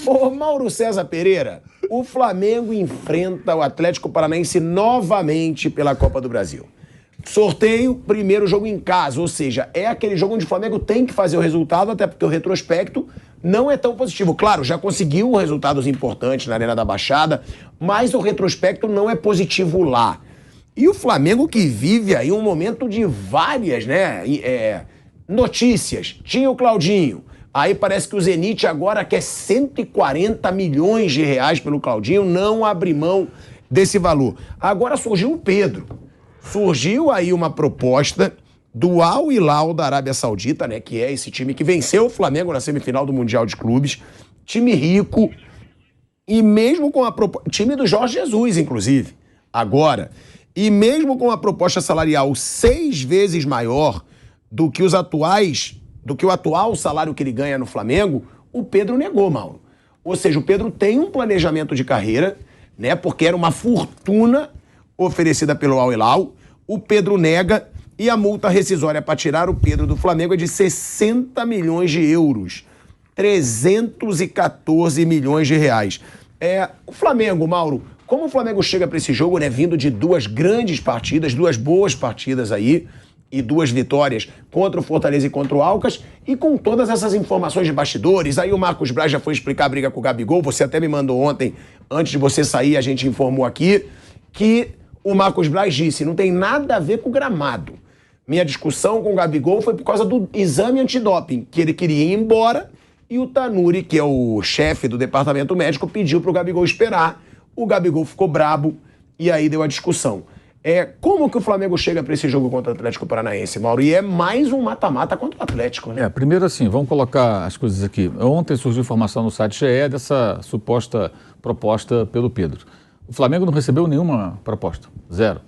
Ô, Mauro César Pereira, o Flamengo enfrenta o Atlético Paranaense novamente pela Copa do Brasil. Sorteio, primeiro jogo em casa, ou seja, é aquele jogo onde o Flamengo tem que fazer o resultado, até porque o retrospecto não é tão positivo. Claro, já conseguiu resultados importantes na Arena da Baixada, mas o retrospecto não é positivo lá. E o Flamengo que vive aí um momento de várias, notícias. Tinha o Claudinho, aí parece que o Zenit agora quer 140 milhões de reais pelo Claudinho, não abre mão desse valor. Agora surgiu o Pedro. Surgiu aí uma proposta do Al Hilal da Arábia Saudita, né, que é esse time que venceu o Flamengo na semifinal do Mundial de Clubes, time rico, e mesmo com a proposta, time do Jorge Jesus, inclusive, agora, e mesmo com a proposta salarial 6 vezes maior do que o atual salário que ele ganha no Flamengo, o Pedro negou, Mauro. Ou seja, o Pedro tem um planejamento de carreira, né, porque era uma fortuna oferecida pelo Al Hilal, o Pedro nega e a multa rescisória para tirar o Pedro do Flamengo é de 60 milhões de euros, 314 milhões de reais. O Flamengo, Mauro, como o Flamengo chega para esse jogo, né, vindo de 2 grandes partidas, 2 boas partidas aí, e 2 vitórias contra o Fortaleza e contra o Alcas, e com todas essas informações de bastidores, aí o Marcos Braz já foi explicar a briga com o Gabigol, você até me mandou ontem, antes de você sair, a gente informou aqui, que o Marcos Braz disse, não tem nada a ver com o gramado. Minha discussão com o Gabigol foi por causa do exame antidoping, que ele queria ir embora, e o Tanuri, que é o chefe do departamento médico, pediu para o Gabigol esperar. O Gabigol ficou brabo, e aí deu a discussão. Como que o Flamengo chega para esse jogo contra o Atlético Paranaense, Mauro? E é mais um mata-mata contra o Atlético, né? Primeiro assim, vamos colocar as coisas aqui. Ontem surgiu informação no site GE dessa suposta proposta pelo Pedro. O Flamengo não recebeu nenhuma proposta, 0.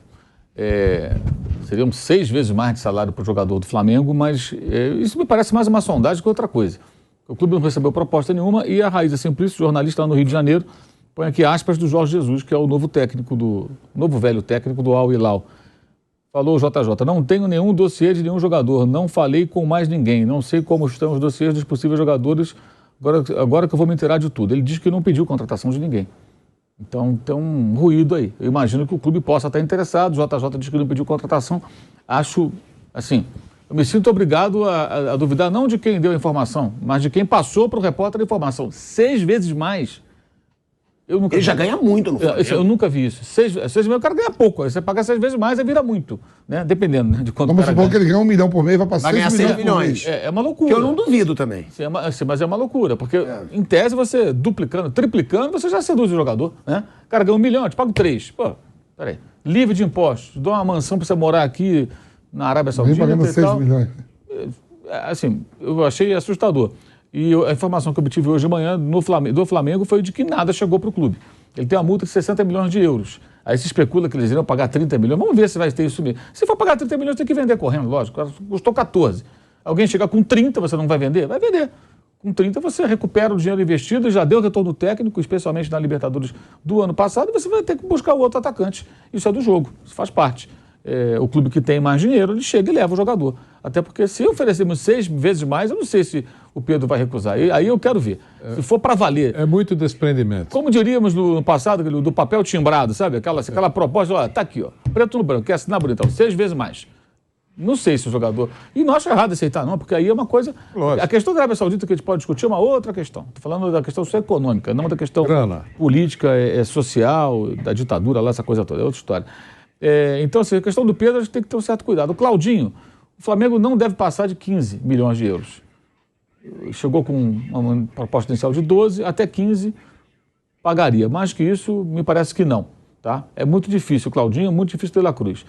Seriam 6 vezes mais de salário para o jogador do Flamengo, mas isso me parece mais uma sondagem que outra coisa. O clube não recebeu proposta nenhuma e a Raíza Simplício, jornalista lá no Rio de Janeiro, põe aqui aspas do Jorge Jesus, que é o novo velho técnico do Al Hilal. Falou o JJ, não tenho nenhum dossiê de nenhum jogador, não falei com mais ninguém, não sei como estão os dossiês dos possíveis jogadores, agora que eu vou me inteirar de tudo. Ele diz que não pediu contratação de ninguém. Então tem um ruído aí. Eu imagino que o clube possa estar interessado, o JJ diz que não pediu contratação. Acho, assim, eu me sinto obrigado a duvidar não de quem deu a informação, mas de quem passou para o repórter a informação. 6 vezes mais. Ele já ganha muito no Flamengo. Eu nunca vi isso. 6 vezes mais, o cara ganha pouco. Aí você paga 6 vezes mais, aí vira muito, né? Dependendo, né, de quanto Vamos supor que ele ganha 1 milhão por mês, vai passar 6 milhões. É uma loucura. Que eu não duvido também. Sim, mas é uma loucura, porque em tese você duplicando, triplicando, você já seduz o jogador, né? O cara ganha 1 milhão, eu te pago 3. Pô, peraí. Livre de impostos, dou uma mansão para você morar aqui na Arábia Saudita. Vem pagando 6 milhões. Assim, eu achei assustador. E a informação que eu obtive hoje de manhã do Flamengo foi de que nada chegou para o clube. Ele tem uma multa de 60 milhões de euros. Aí se especula que eles iriam pagar 30 milhões. Vamos ver se vai ter isso mesmo. Se for pagar 30 milhões, tem que vender correndo, lógico. Custou 14. Alguém chegar com 30, você não vai vender? Vai vender. Com 30 você recupera o dinheiro investido, já deu retorno técnico, especialmente na Libertadores do ano passado, e você vai ter que buscar o outro atacante. Isso é do jogo, isso faz parte. O clube que tem mais dinheiro, ele chega e leva o jogador. Até porque se oferecermos 6 vezes mais, eu não sei se o Pedro vai recusar. Aí eu quero ver. Se for para valer. É muito desprendimento. Como diríamos no passado, do papel timbrado, sabe? Aquela proposta, ó, tá aqui, ó, preto no branco, quer assinar bonitão, 6 vezes mais. Não sei se o jogador... E não acho errado aceitar, não, porque aí é uma coisa... Lógico. A questão da Arábia Saudita que a gente pode discutir é uma outra questão. Estou falando da questão só econômica, não da questão política, social, da ditadura, lá, essa coisa toda. É outra história. Então, assim, a questão do Pedro, a gente tem que ter um certo cuidado. O Claudinho, o Flamengo não deve passar de 15 milhões de euros. Chegou com uma proposta inicial de 12, até 15 pagaria. Mais que isso, me parece que não. Tá? É muito difícil. O Claudinho é muito difícil pela Cruz.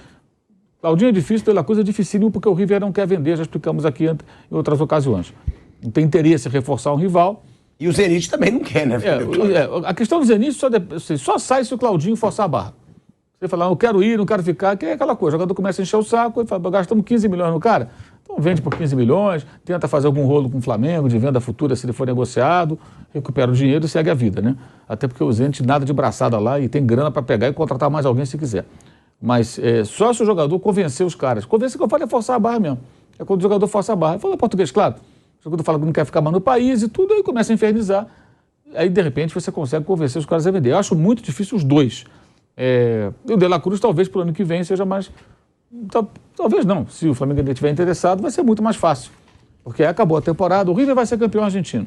Claudinho é difícil, pela Cruz é dificílimo porque o River não quer vender, já explicamos aqui em outras ocasiões. Não tem interesse em reforçar um rival. E o Zenit também não quer, né? A questão do Zenit só sai se o Claudinho forçar a barra. Você fala, eu quero ir, não quero ficar, que é aquela coisa. O jogador começa a encher o saco e fala, gastamos 15 milhões no cara. Então vende por 15 milhões, tenta fazer algum rolo com o Flamengo, de venda futura se ele for negociado, recupera o dinheiro e segue a vida, né? Até porque o Zenit nada de braçada lá e tem grana para pegar e contratar mais alguém se quiser. Mas só se o jogador convencer os caras. Convencer que eu falo é forçar a barra mesmo. É quando o jogador força a barra. Fala português, claro. O jogador fala que não quer ficar mais no país e tudo, aí começa a infernizar. Aí, de repente, você consegue convencer os caras a vender. Eu acho muito difícil os dois. O De La Cruz, talvez, para o ano que vem, seja mais... Talvez não. Se o Flamengo ainda estiver interessado, vai ser muito mais fácil. Porque acabou a temporada, o River vai ser campeão argentino.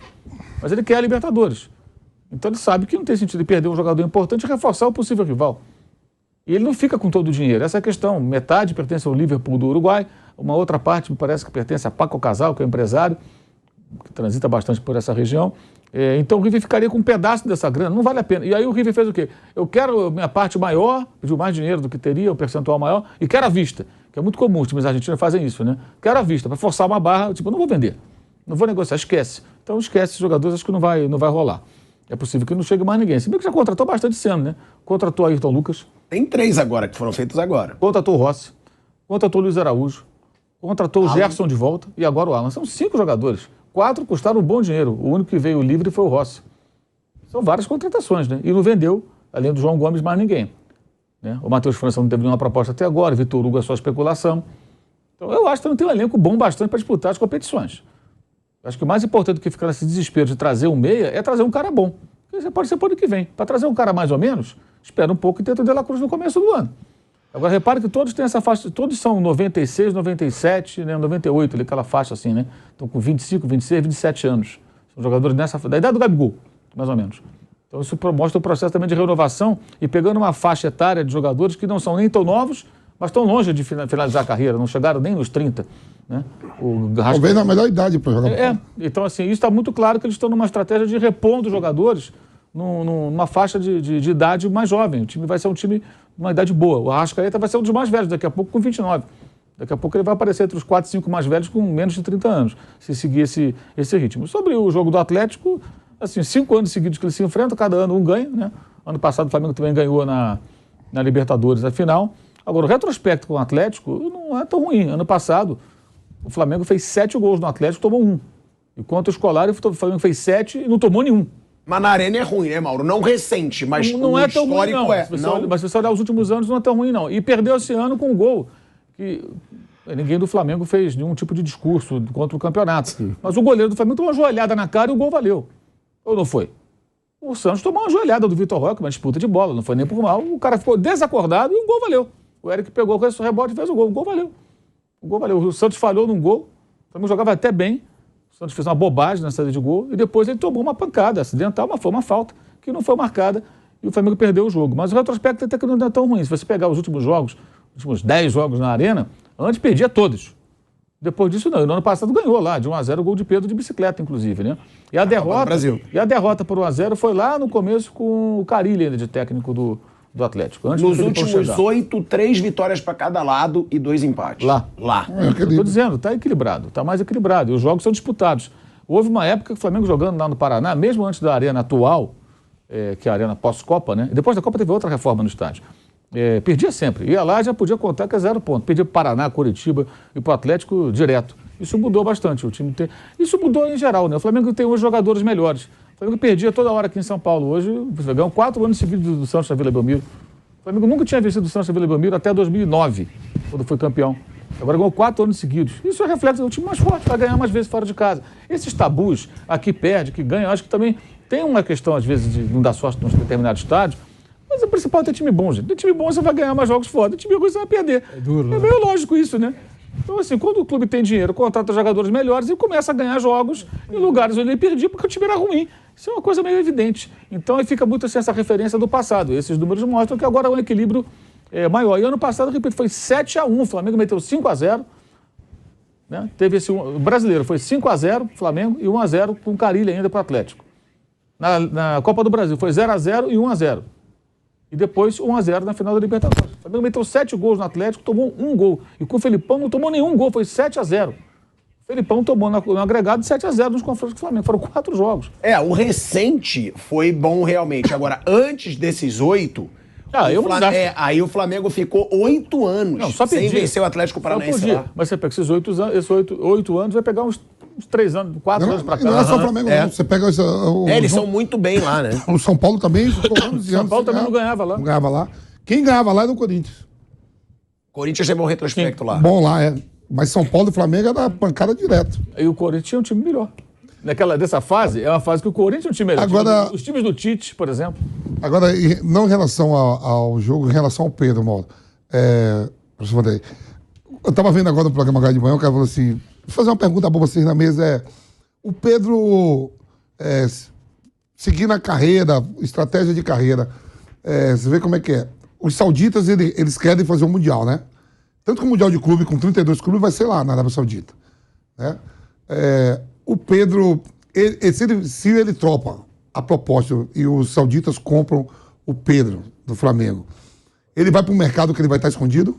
Mas ele quer a Libertadores. Então ele sabe que não tem sentido de perder um jogador importante e reforçar o possível rival. E ele não fica com todo o dinheiro. Essa é a questão. Metade pertence ao Liverpool do Uruguai, uma outra parte me parece que pertence a Paco Casal, que é empresário, que transita bastante por essa região. Então o River ficaria com um pedaço dessa grana, não vale a pena. E aí o River fez o quê? Eu quero minha parte maior, pediu mais dinheiro do que teria, um percentual maior, e quero à vista, que é muito comum, os times argentinos fazem isso, né? Quero à vista, para forçar uma barra, tipo, eu não vou vender, não vou negociar, esquece. Então esquece esses jogadores, acho que não vai rolar. É possível que não chegue mais ninguém. Se bem que já contratou bastante esse ano, né? Contratou Ayrton Lucas. Tem 3 agora, que foram feitos agora. Contratou o Rossi, contratou o Luiz Araújo, contratou o Gerson de volta e agora o Alan. São 5 jogadores. 4 custaram um bom dinheiro. O único que veio livre foi o Rossi. São várias contratações, né? E não vendeu, além do João Gomes, mais ninguém. Né? O Matheus França não teve nenhuma proposta até agora, Vitor Hugo é só especulação. Então eu acho que não tem um elenco bom bastante para disputar as competições. Acho que o mais importante do que ficar nesse desespero de trazer um meia é trazer um cara bom. Você pode ser para o ano que vem. Para trazer um cara mais ou menos, espera um pouco e tenta o De La Cruz no começo do ano. Agora, repare que todos têm essa faixa, todos são 96, 97, né, 98, aquela faixa assim, né? Estão com 25, 26, 27 anos. São jogadores da idade do Gabigol, mais ou menos. Então isso mostra o processo também de renovação e pegando uma faixa etária de jogadores que não são nem tão novos, mas estão longe de finalizar a carreira, não chegaram nem nos 30. Né? Talvez na melhor idade para jogar. Então assim, isso está muito claro que eles estão numa estratégia de repondo jogadores numa faixa de idade mais jovem. O time vai ser um time de uma idade boa. O Arrascaeta vai ser um dos mais velhos, daqui a pouco com 29. Daqui a pouco ele vai aparecer entre os 4, 5 mais velhos com menos de 30 anos, se seguir esse ritmo. Sobre o jogo do Atlético, assim, 5 anos seguidos que eles se enfrentam, cada ano um ganha, né? Ano passado o Flamengo também ganhou na Libertadores, na final. Agora, o retrospecto com o Atlético não é tão ruim. Ano passado, o Flamengo fez 7 gols no Atlético, tomou 1. Enquanto o Escolar, o Flamengo fez 7 e não tomou nenhum. Mas na Arena é ruim, né, Mauro? Não recente, mas não é tão ruim, não. Mas se você olhar os últimos anos, não é tão ruim, não. E perdeu esse ano com um gol que ninguém do Flamengo fez nenhum tipo de discurso contra o campeonato. Sim. Mas o goleiro do Flamengo tomou uma joelhada na cara e o gol valeu. Ou não foi? O Santos tomou uma joelhada do Vitor Roque, uma disputa de bola, não foi nem por mal. O cara ficou desacordado e o gol valeu. O Eric pegou com esse rebote e fez o gol. O gol valeu. O gol valeu. O Santos falhou num gol. O Flamengo jogava até bem. O Santos fez uma bobagem na saída de gol e depois ele tomou uma pancada acidental, mas foi uma falta que não foi marcada e o Flamengo perdeu o jogo. Mas o retrospecto até que não é tão ruim. Se você pegar os últimos jogos, os últimos 10 jogos na Arena, antes perdia todos. Depois disso não. E no ano passado ganhou lá, de 1-0, o gol de Pedro de bicicleta, inclusive, né? E a derrota por 1-0 foi lá no começo com o Carille ainda de técnico do Atlético. Nos últimos 8, 3 vitórias para cada lado e 2 empates. Lá. Estou dizendo, está equilibrado, está mais equilibrado. E os jogos são disputados. Houve uma época que o Flamengo jogando lá no Paraná, mesmo antes da arena atual, que é a arena pós-Copa, né? Depois da Copa teve outra reforma no estádio. Perdia sempre. Ia lá já podia contar que é 0 ponto. Perdia para o Paraná, Curitiba e para o Atlético direto. Isso mudou bastante. Isso mudou em geral, né? O Flamengo tem hoje jogadores melhores. O Flamengo perdia toda hora aqui em São Paulo. Hoje, o ganhou 4 anos seguidos do Santos na Vila Belmiro. O Flamengo nunca tinha vencido o Santos na Vila Belmiro até 2009, quando foi campeão. Agora ganhou 4 anos seguidos. Isso é reflexo do time mais forte, vai ganhar mais vezes fora de casa. Esses tabus, aqui perde, que ganha, eu acho que também tem uma questão, às vezes, de não dar sorte em determinados estádios. Mas o principal é ter time bom, gente. Ter time bom, você vai ganhar mais jogos fora. Ter time ruim, você vai perder. É duro, né? É meio lógico isso, né? Então, assim, quando o clube tem dinheiro, contrata jogadores melhores e começa a ganhar jogos em lugares onde ele perdia porque o time era ruim. Isso é uma coisa meio evidente. Então, aí fica muito assim, essa referência do passado. Esses números mostram que agora é um equilíbrio maior. E ano passado, repito, foi 7-1. O Flamengo meteu 5-0. Né? Teve o brasileiro foi 5-0 Flamengo e 1-0 com o Carille ainda para o Atlético. Na Copa do Brasil foi 0-0 e 1-0. E depois 1-0 na final da Libertadores. O Flamengo meteu 7 gols no Atlético, tomou 1 gol. E com o Felipão não tomou nenhum gol, foi 7-0. O Felipão tomou no agregado 7-0 nos confrontos com o Flamengo. Foram 4 jogos. O recente foi bom realmente. Agora, antes desses 8... aí o Flamengo ficou 8 anos sem vencer o Atlético Paranaense lá. Mas você pega esses 8 anos, vai pegar uns 3 anos, 4 anos pra cá. Não é só o Flamengo, não. Você pega eles são muito bem lá, né? O São Paulo também. O São Paulo também não ganhava lá. Não ganhava lá. Quem ganhava lá era o Corinthians. Corinthians teve um retrospecto lá. Bom lá, Mas São Paulo e Flamengo era pancada direto. E o Corinthians tinha um time melhor. dessa fase, é uma fase que o Corinthians é um time melhor. Agora- Os times do Tite, por exemplo. Agora, não em relação ao jogo, em relação ao Pedro, Mauro. Eu estava vendo agora no programa Agora de Manhã, o cara falou assim, vou fazer uma pergunta para vocês na mesa, o Pedro, seguindo a carreira, estratégia de carreira, você vê como é que é. Os sauditas, eles querem fazer um Mundial, né? Tanto que o Mundial de Clube, com 32 clubes, vai ser lá na Arábia Saudita. Né? O Pedro, se ele tropa a proposta e os sauditas compram o Pedro do Flamengo, ele vai para um mercado que ele vai estar escondido?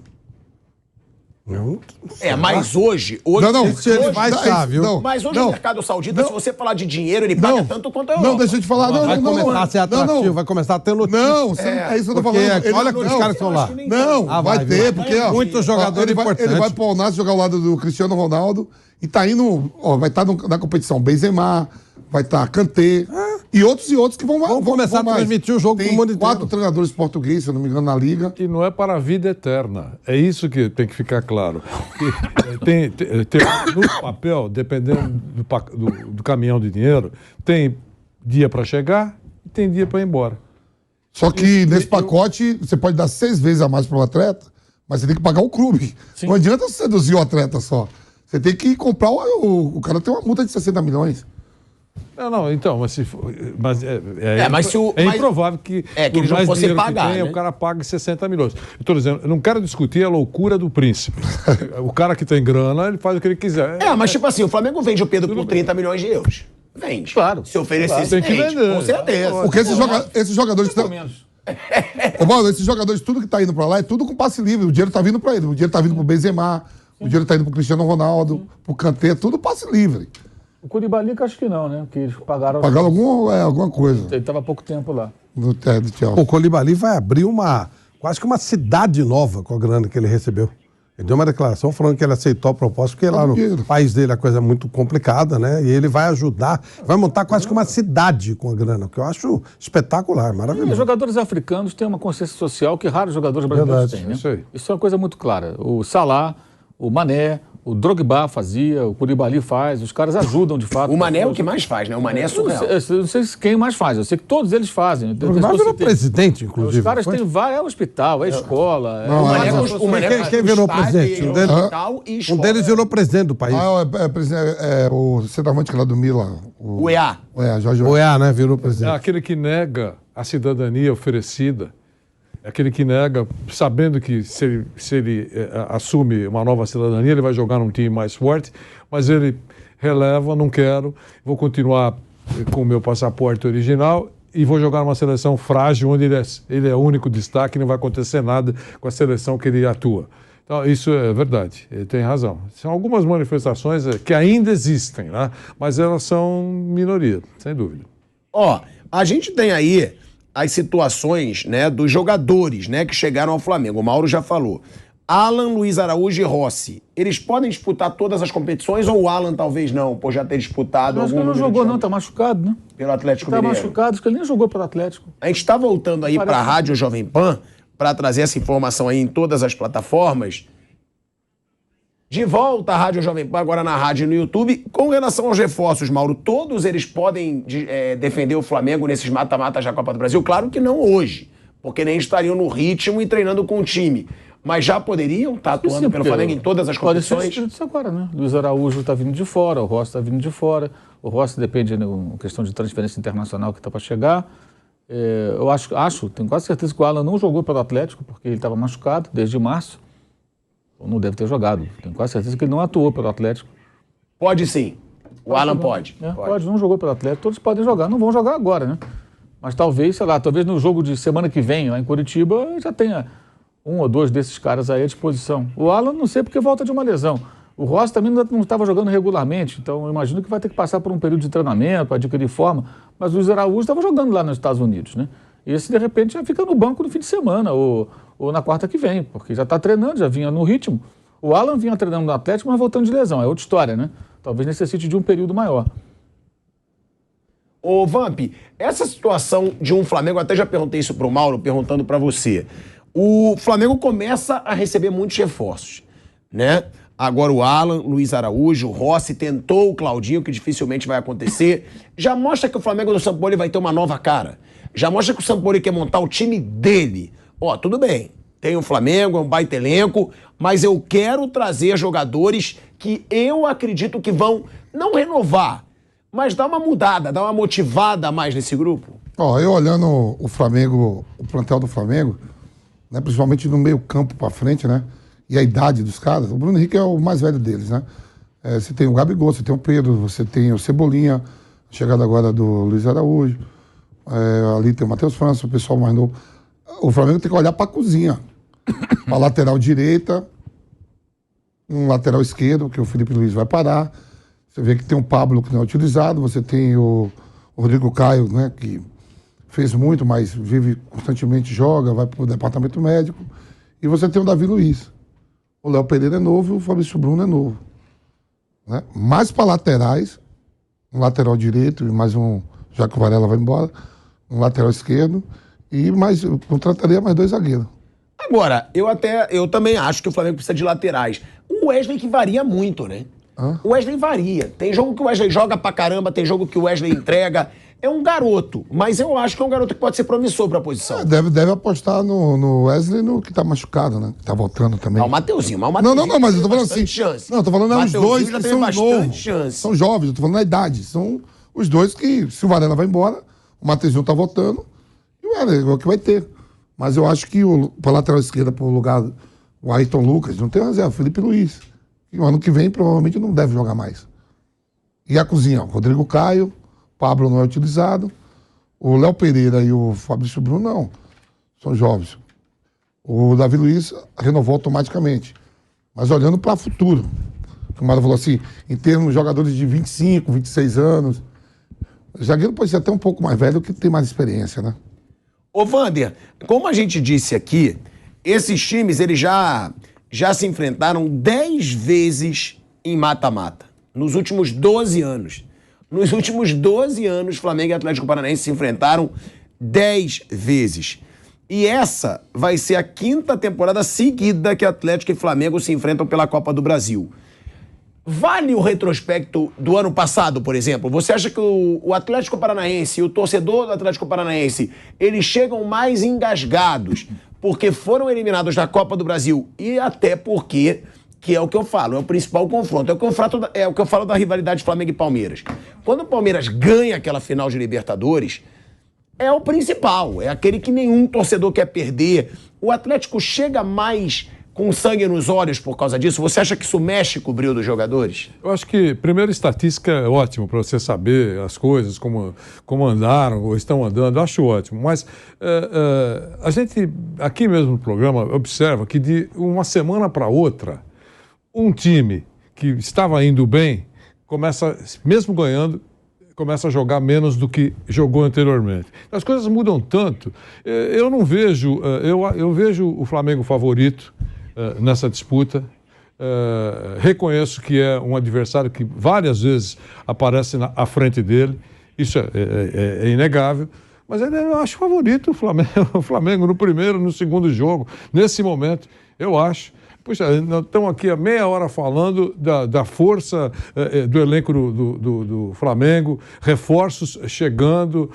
Mas hoje Não, se ele vai estar, viu? Mas hoje o mercado saudita, se você falar de dinheiro, ele paga tanto quanto a Europa. Não, deixa eu te falar. Vai começar a ser atrativo, vai começar a ter notícia. Não, é isso que eu tô falando. Olha que os caras estão lá. Não, vai ter, porque muitos jogadores importantes. Ele vai para o Al-Nassr jogar ao lado do Cristiano Ronaldo e tá indo, vai estar na competição Benzema, vai estar Kanté e outros que vão começar a transmitir o jogo pro mundo inteiro. 4 treinadores portugueses, se eu não me engano, na Liga. E não é para a vida eterna. É isso que tem que ficar claro. No papel, dependendo do caminhão de dinheiro, tem dia para chegar e tem dia para ir embora. Só que nesse pacote, você pode dar 6 vezes a mais para o atleta, mas você tem que pagar o clube. Sim. Não adianta você seduzir o atleta só. Você tem que comprar o cara tem uma multa de 60 milhões. Não, então, mas se for, mas improvável que eles não fossem pagar, o cara pague 60 milhões. Eu estou dizendo, eu não quero discutir a loucura do príncipe. O cara que tem grana, ele faz o que ele quiser. Mas tipo assim, o Flamengo vende o Pedro por 30 milhões de euros. Vende. Claro. Se oferecesse, tem que vender. Com certeza. Porque esses jogadores estão... Mano, esses jogadores, tudo que tá indo pra lá é tudo com passe livre. O dinheiro tá vindo pra ele. O dinheiro tá vindo pro Benzema, o dinheiro tá indo pro Cristiano Ronaldo, pro Kanté, tudo passe livre. O Koulibaly, que acho que não, né? Que eles pagaram... Pagaram alguma coisa. Ele estava há pouco tempo lá. Do Chelsea. O Koulibaly vai abrir quase que uma cidade nova com a grana que ele recebeu. Ele deu uma declaração falando que ele aceitou a proposta, porque lá no país dele a coisa é muito complicada, né? E ele vai ajudar, vai montar quase que uma cidade com a grana, que eu acho espetacular, maravilhoso. Os jogadores africanos têm uma consciência social que raros jogadores brasileiros têm, né? Isso é uma coisa muito clara. O Salah, o Mané, o Drogba fazia, o Koulibaly faz, os caras ajudam de fato. O Mané é o que mais faz, né? O Mané é surreal. Eu não sei quem mais faz, eu sei que todos eles fazem. O Drogba virou presidente, inclusive. Os caras têm vários, hospital, escola. Não, quem virou presidente? Um deles virou presidente do país. O centroavante lá do Milan. O EA. Jorge EA, né? Virou presidente. É aquele que nega a cidadania oferecida. Aquele que nega, sabendo que se ele assume uma nova cidadania, ele vai jogar num time mais forte, mas ele releva, não quero, vou continuar com o meu passaporte original e vou jogar numa seleção frágil, onde ele é o único destaque, não vai acontecer nada com a seleção que ele atua. Então, isso é verdade, ele tem razão. São algumas manifestações que ainda existem, né? Mas elas são minoria, sem dúvida. A gente tem aí as situações, né, dos jogadores, né, que chegaram ao Flamengo. O Mauro já falou. Alan, Luiz Araújo e Rossi. Eles podem disputar todas as competições ou o Alan talvez não, por já ter disputado algum... Mas ele não jogou não, tá machucado, né? Pelo Atlético Mineiro. Tá machucado, acho que ele nem jogou pelo Atlético. A gente tá voltando aí para a Rádio Jovem Pan para trazer essa informação aí em todas as plataformas. De volta à Rádio Jovem Pan, agora na rádio e no YouTube. Com relação aos reforços, Mauro, todos eles podem defender o Flamengo nesses mata-matas da Copa do Brasil? Claro que não hoje, porque nem estariam no ritmo e treinando com o time. Mas já poderiam estar atuando pelo Flamengo em todas as competições? Pode ser isso agora, né? Luiz Araújo está vindo de fora, o Rossi está vindo de fora. O Rossi depende da questão de transferência internacional que está para chegar. Eu acho, tenho quase certeza que o Alan não jogou pelo Atlético, porque ele estava machucado desde março. Não deve ter jogado. Tenho quase certeza que ele não atuou pelo Atlético. Pode sim. O Alan pode. Pode, não jogou pelo Atlético. Todos podem jogar. Não vão jogar agora, né? Mas talvez, sei lá, talvez no jogo de semana que vem, lá em Curitiba, já tenha um ou dois desses caras aí à disposição. O Alan, não sei porque volta de uma lesão. O Rossi também não estava jogando regularmente, então eu imagino que vai ter que passar por um período de treinamento, para adquirir forma. Mas o Luiz Araújo estava jogando lá nos Estados Unidos, né? E esse, de repente, já fica no banco no fim de semana ou na quarta que vem, porque já está treinando, já vinha no ritmo. O Alan vinha treinando no Atlético, mas voltando de lesão. É outra história, né? Talvez necessite de um período maior. Ô, Vamp, essa situação de um Flamengo, até já perguntei isso para o Mauro, perguntando para você. O Flamengo começa a receber muitos reforços, né? Agora o Alan, Luiz Araújo, o Rossi tentou o Claudinho, que dificilmente vai acontecer. Já mostra que o Flamengo do Sampaoli vai ter uma nova cara. Já mostra que o Sampaoli quer montar o time dele. Ó, tudo bem, tem o Flamengo, é um baita elenco, mas eu quero trazer jogadores que eu acredito que vão não renovar, mas dar uma mudada, dar uma motivada a mais nesse grupo. Ó, eu olhando o Flamengo, o plantel do Flamengo, né, principalmente no meio campo pra frente, né, e a idade dos caras, o Bruno Henrique é o mais velho deles, né. Você tem o Gabigol, você tem o Pedro, você tem o Cebolinha, chegada agora do Luiz Araújo, ali tem o Matheus França, o pessoal mais novo. O Flamengo tem que olhar pra cozinha, pra lateral direita, um lateral esquerdo, que o Felipe Luiz vai parar. Você vê que tem o Pablo que não é utilizado, você tem o Rodrigo Caio, né, que fez muito, mas vive constantemente, joga, vai pro departamento médico. E você tem o Davi Luiz. O Léo Pereira é novo e o Fabrício Bruno é novo. Né? Mais para laterais, um lateral direito e mais um, já que o Varela vai embora, um lateral esquerdo e mais, eu contrataria mais 2 zagueiros. Agora, eu também acho que o Flamengo precisa de laterais. O Wesley que varia muito, né? O Wesley varia. Tem jogo que o Wesley joga pra caramba, tem jogo que o Wesley entrega. É um garoto, mas eu acho que é um garoto que pode ser promissor pra posição. Deve apostar no Wesley, no que tá machucado, né? Que tá voltando também. O Mateuzinho, mas o Mateuzinho não, mas eu tô falando assim. Chance. Não, eu tô falando os dois já que teve são novos. Chance. São jovens, eu tô falando na idade. São os dois que, se o Varela vai embora, o Mateuzinho tá voltando, e o Wesley é o que vai ter. Mas eu acho que pra lateral esquerda, pro lugar, o Ayrton Lucas, não tem reserva, o Felipe Luiz. E o ano que vem provavelmente não deve jogar mais. E a cozinha, o Rodrigo Caio, Pablo não é utilizado, o Léo Pereira e o Fabrício Bruno não, são jovens. O Davi Luiz renovou automaticamente. Mas olhando para o futuro, o Mário falou assim, em termos de jogadores de 25, 26 anos, o zagueiro pode ser até um pouco mais velho que tem mais experiência, né? Ô, Wander, como a gente disse aqui, esses times eles já se enfrentaram 10 vezes em mata-mata, nos últimos 12 anos. Nos últimos 12 anos, Flamengo e Atlético Paranaense se enfrentaram 10 vezes. E essa vai ser a 5ª temporada seguida que Atlético e Flamengo se enfrentam pela Copa do Brasil. Vale o retrospecto do ano passado, por exemplo? Você acha que o Atlético Paranaense e o torcedor do Atlético Paranaense, eles chegam mais engasgados porque foram eliminados da Copa do Brasil e até porque, que é o que eu falo, é o principal confronto, é o que eu falo da rivalidade Flamengo e Palmeiras. Quando o Palmeiras ganha aquela final de Libertadores, é o principal, é aquele que nenhum torcedor quer perder. O Atlético chega mais com sangue nos olhos por causa disso? Você acha que isso mexe com o brilho dos jogadores? Eu acho que, primeiro, estatística é ótimo para você saber as coisas, como andaram ou estão andando, eu acho ótimo. Mas a gente, aqui mesmo no programa, observa que de uma semana para outra, um time que estava indo bem, começa, mesmo ganhando, começa a jogar menos do que jogou anteriormente. As coisas mudam tanto. Eu não vejo, eu vejo o Flamengo favorito nessa disputa. Reconheço que é um adversário que várias vezes aparece à frente dele. Isso é inegável. Mas eu acho favorito o Flamengo no primeiro, no segundo jogo. Nesse momento, eu acho. Puxa, nós estamos aqui há meia hora falando da força do elenco do Flamengo, reforços chegando.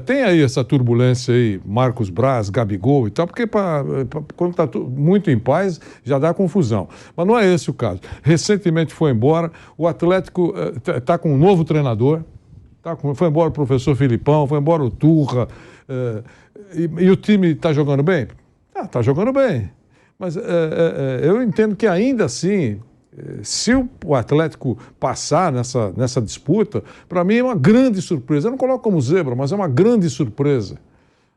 Tem aí essa turbulência aí, Marcos Braz, Gabigol e tal, porque quando está muito em paz já dá confusão. Mas não é esse o caso. Recentemente foi embora, o Atlético está com um novo treinador, foi embora o professor Filipão, foi embora o Turra, e o time está jogando bem? Está jogando bem. Mas eu entendo que ainda assim, se o Atlético passar nessa disputa, para mim é uma grande surpresa. Eu não coloco como zebra, mas é uma grande surpresa.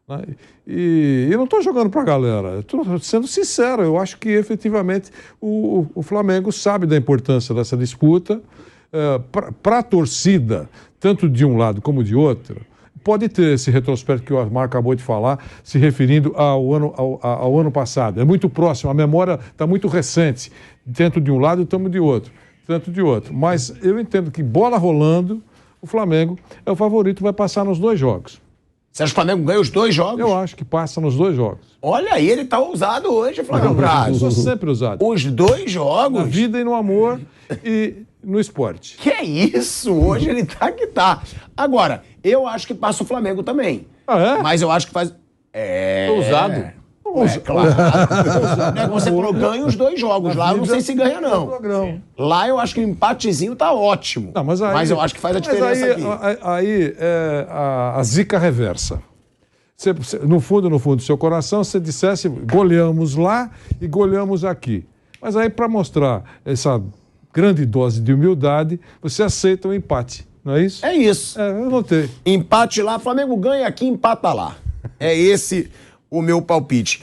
Né? E eu não estou jogando para a galera, estou sendo sincero, eu acho que efetivamente o Flamengo sabe da importância dessa disputa. Para a torcida, tanto de um lado como de outro, pode ter esse retrospecto que o Osmar acabou de falar, se referindo ao ano passado. É muito próximo, a memória está muito recente. Tanto de um lado, tanto de outro. Mas eu entendo que, bola rolando, o Flamengo é o favorito, vai passar nos 2 jogos. Você acha que o Flamengo ganha os 2 jogos? Eu acho que passa nos 2 jogos. Olha aí, ele tá ousado hoje, Flávio Eu Braz. sou sempre usado. Os 2 jogos? Na vida e no amor e no esporte. Que é isso? Hoje ele tá que tá. Agora, eu acho que passa o Flamengo também. Ah, é? Mas eu acho que faz... Ousado. Claro. Você falou, ganha os 2 jogos. Lá eu não sei se ganha, não. Lá eu acho que o empatezinho tá ótimo. Não, mas eu acho que faz a diferença aqui. Aí é a zica reversa. No fundo do seu coração, você dissesse, goleamos lá e goleamos aqui. Mas aí, para mostrar essa grande dose de humildade, você aceita o empate, não é isso? É isso. Eu notei. Empate lá, Flamengo ganha aqui, empata lá. É esse o meu palpite.